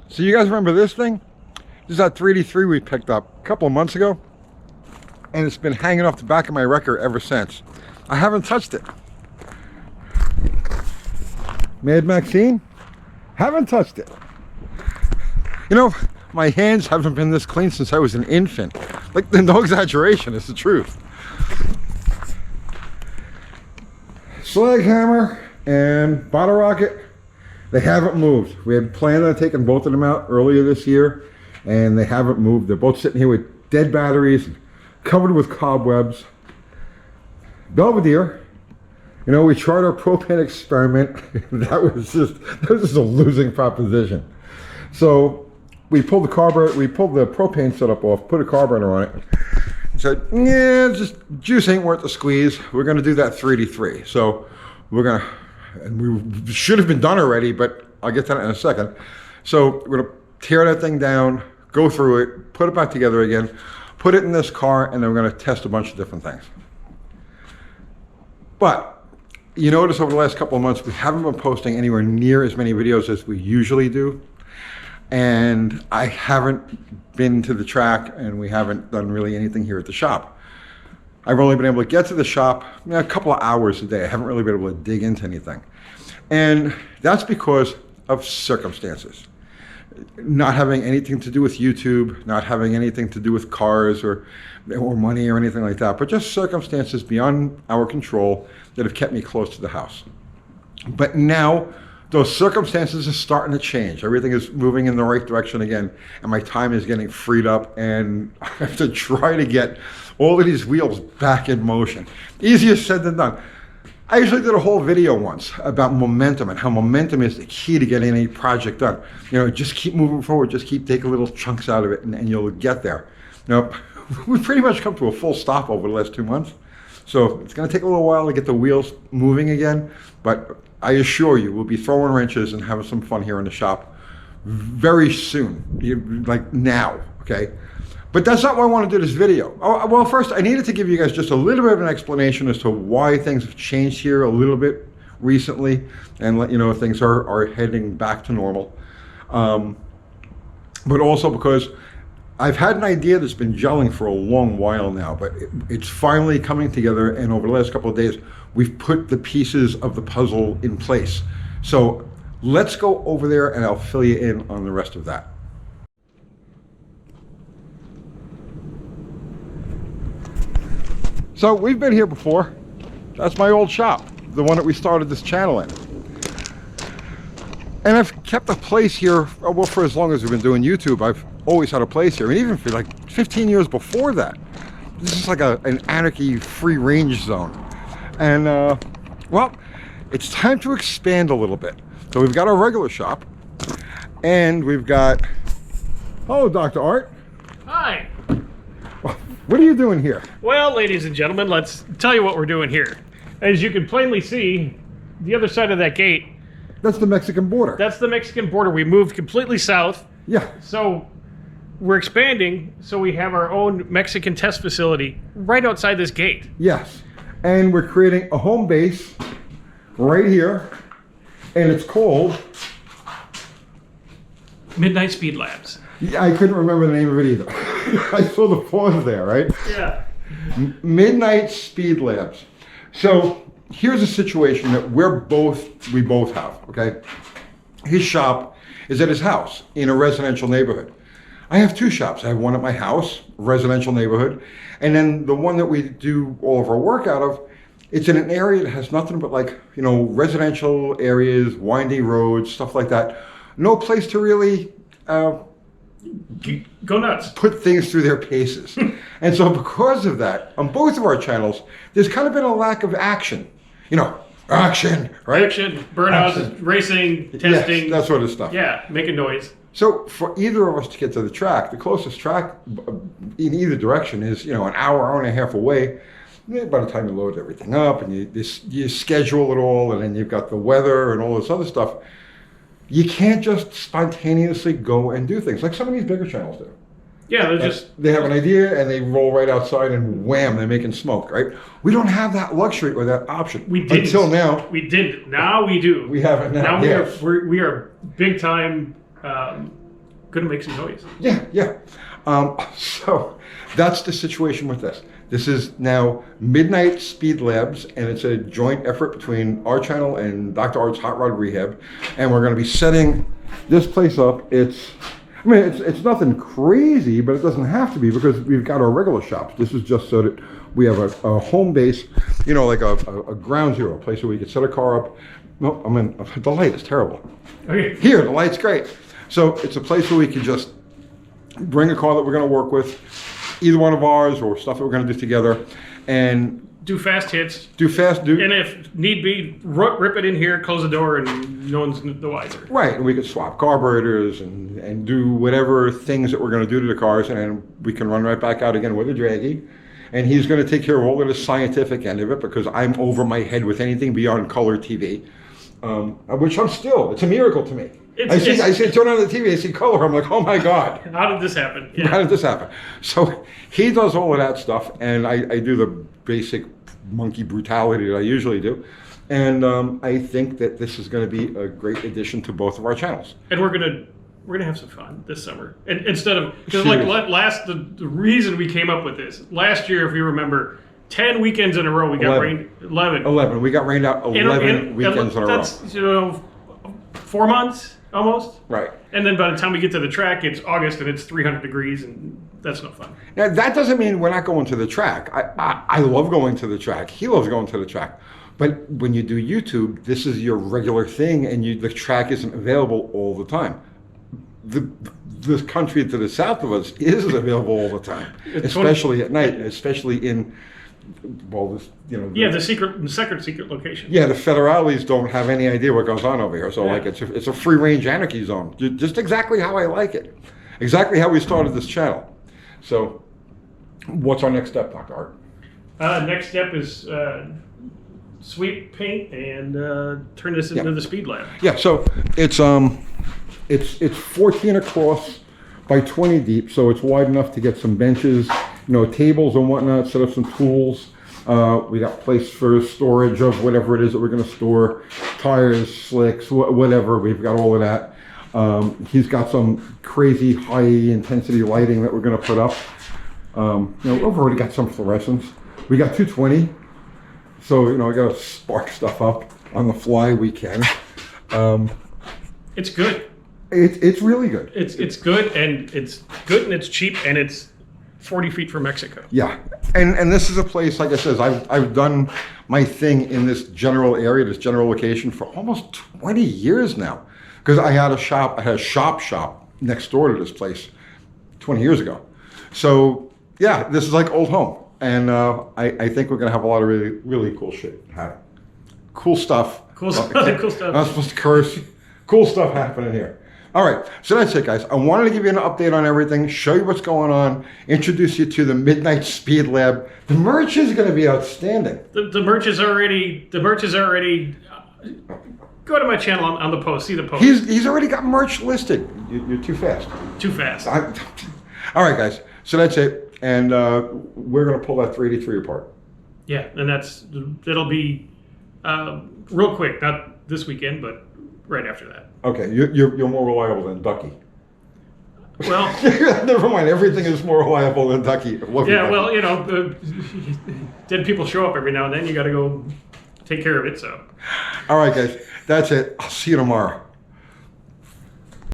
So you guys remember this thing? This is that 3D3 we picked up a couple of months ago. And it's been hanging off the back of my wrecker ever since. I haven't touched it. Mad Maxine? Haven't touched it. You know, my hands haven't been this clean since I was an infant. Like, no exaggeration, it's the truth. Slag hammer and bottle rocket, they haven't moved. We had planned on taking both of them out earlier this year, and they haven't moved. They're both sitting here with dead batteries, covered with cobwebs. Belvedere, you know, we tried our propane experiment. that was just a losing proposition. So we pulled the propane setup off, put a carburetor on it, and said, yeah, just juice ain't worth the squeeze. We're gonna do that 3D3. So and we should have been done already, but I'll get to that in a second. So we're gonna tear that thing down, go through it, put it back together again, put it in this car, and then we're going to test a bunch of different things. But you notice over the last couple of months, we haven't been posting anywhere near as many videos as we usually do. And I haven't been to the track, and we haven't done really anything here at the shop. I've only been able to get to the shop a couple of hours a day. I haven't really been able to dig into anything. And that's because of circumstances. Not having anything to do with YouTube, not having anything to do with cars or money or anything like that, but just circumstances beyond our control that have kept me close to the house. But now those circumstances are starting to change. Everything is moving in the right direction again, and my time is getting freed up, and I have to try to get all of these wheels back in motion. Easier said than done. I usually did a whole video once about momentum and how momentum is the key to getting any project done. You know, just keep moving forward, just keep taking little chunks out of it, and you'll get there. Now, we've pretty much come to a full stop over the last 2 months. So it's going to take a little while to get the wheels moving again, but I assure you, we'll be throwing wrenches and having some fun here in the shop very soon, like now, okay? But that's not why I want to do this video. Oh, well, first, I needed to give you guys just a little bit of an explanation as to why things have changed here a little bit recently, and let you know things are heading back to normal. But also because I've had an idea that's been gelling for a long while now, but it's finally coming together, and over the last couple of days, we've put the pieces of the puzzle in place. So let's go over there, and I'll fill you in on the rest of that. So we've been here before. That's my old shop, the one that we started this channel in. And I've kept a place here, well, for as long as we've been doing YouTube. I've always had a place here, and even for like 15 years before that. This is like an Anarchy free range zone. And well, it's time to expand a little bit. So we've got our regular shop, and we've got, oh, Dr. Art. Hi. What are you doing here? Well, ladies and gentlemen, let's tell you what we're doing here. As you can plainly see, the other side of that gate, that's the Mexican border. that's the Mexican border. We moved completely south. Yeah. So we're expanding, so we have our own Mexican test facility right outside this gate. Yes. And we're creating a home base right here, and it's called Midnight Speed Labs. Yeah, I couldn't remember the name of it either. I saw the pause there, right? Yeah. Midnight Speed Labs. So here's a situation that we both have, okay? His shop is at his house in a residential neighborhood. I have two shops. I have one at my house, residential neighborhood, and then the one that we do all of our work out of, it's in an area that has nothing but, like, you know, residential areas, windy roads, stuff like that. No place to really go nuts. Put things through their paces. And so because of that, on both of our channels, there's kind of been a lack of action. You know, action, right? Action, burnouts, racing, testing. Yes, that sort of stuff. Yeah, making noise. So for either of us to get to the track, the closest track in either direction is, you know, an hour and a half away. By the time you load everything up and you schedule it all, and then you've got the weather and all this other stuff, you can't just spontaneously go and do things like some of these bigger channels do. Yeah, they have an idea and they roll right outside and wham, they're making smoke, right? We don't have that luxury or that option. We didn't. Until now. We didn't. Now we do. We have it now. Now we are big time gonna make some noise. Yeah, yeah. So that's the situation with this. This is now Midnight Speed Labs, and it's a joint effort between our channel and Dr. Art's Hot Rod Rehab. And we're going to be setting this place up. It's nothing crazy, but it doesn't have to be because we've got our regular shops. This is just so that we have a home base, you know, like a ground zero, a place where we can set a car up. No, I mean, the light is terrible. Okay. Here, the light's great. So it's a place where we can just bring a car that we're going to work with, either one of ours or stuff that we're going to do together, and Do fast hits. And if need be, rip it in here, close the door, and no one's the wiser. right, and we could swap carburetors and do whatever things that we're going to do to the cars, and then we can run right back out again with a draggy. And he's going to take care of all of the scientific end of it because I'm over my head with anything beyond color TV, which it's a miracle to me. I see, turn on the TV, I see color, I'm like, oh my God. How did this happen? Yeah. How did this happen? So he does all of that stuff, and I do the basic monkey brutality that I usually do. And I think that this is going to be a great addition to both of our channels. And we're gonna have some fun this summer. And instead of, because like the reason we came up with this last year, if you remember, 10 weekends in a row we got rained. 11. We got rained out 11 weekends in a row. That's 4 months almost. Right. And then by the time we get to the track, it's August and it's 300 degrees, and that's no fun. Now that doesn't mean we're not going to the track. I love going to the track. He loves going to the track. But when you do YouTube, this is your regular thing, and the track isn't available all the time. The country to the south of us is available all the time, especially at night, especially in, well, this, you know. The secret location. Yeah, the federales don't have any idea what goes on over here. So like it's a free range anarchy zone, just exactly how I like it, exactly how we started this channel. So, what's our next step, Dr. Art? Next step is sweep paint and turn this into the Speed Lab. Yeah, so it's 14 across by 20 deep, so it's wide enough to get some benches, tables and whatnot, set up some tools. We got place for storage of whatever it is that we're going to store, tires, slicks, whatever. We've got all of that. He's got some crazy high intensity lighting that we're going to put up. We've already got some fluorescents. We got 220, so I got to spark stuff up on the fly. We can. It's good. It's really good. It's good, and it's cheap, and it's 40 feet from Mexico. Yeah, and this is a place, like I said, I've done my thing in this general area, this general location for almost 20 years now, because I had a shop next door to this place 20 years ago. So yeah, this is like old home, and I think we're gonna have a lot of really, really cool shit happen. Cool stuff. Cool stuff. Cool stuff. Not supposed to curse. Cool stuff happening here. All right, so that's it, guys. I wanted to give you an update on everything, show you what's going on, introduce you to the Midnight Speed Lab. The merch is going to be outstanding. The merch is already. Go to my channel on the post. See the post. He's already got merch listed. You're too fast. Too fast. All right, guys. So that's it, and we're going to pull that 383 apart. Yeah, and it'll be real quick. Not this weekend, but right after that. Okay, you're more reliable than Ducky. Well, never mind. Everything is more reliable than Ducky. Yeah, well, dead people show up every now and then. You got to go take care of it. So, all right, guys, that's it. I'll see you tomorrow.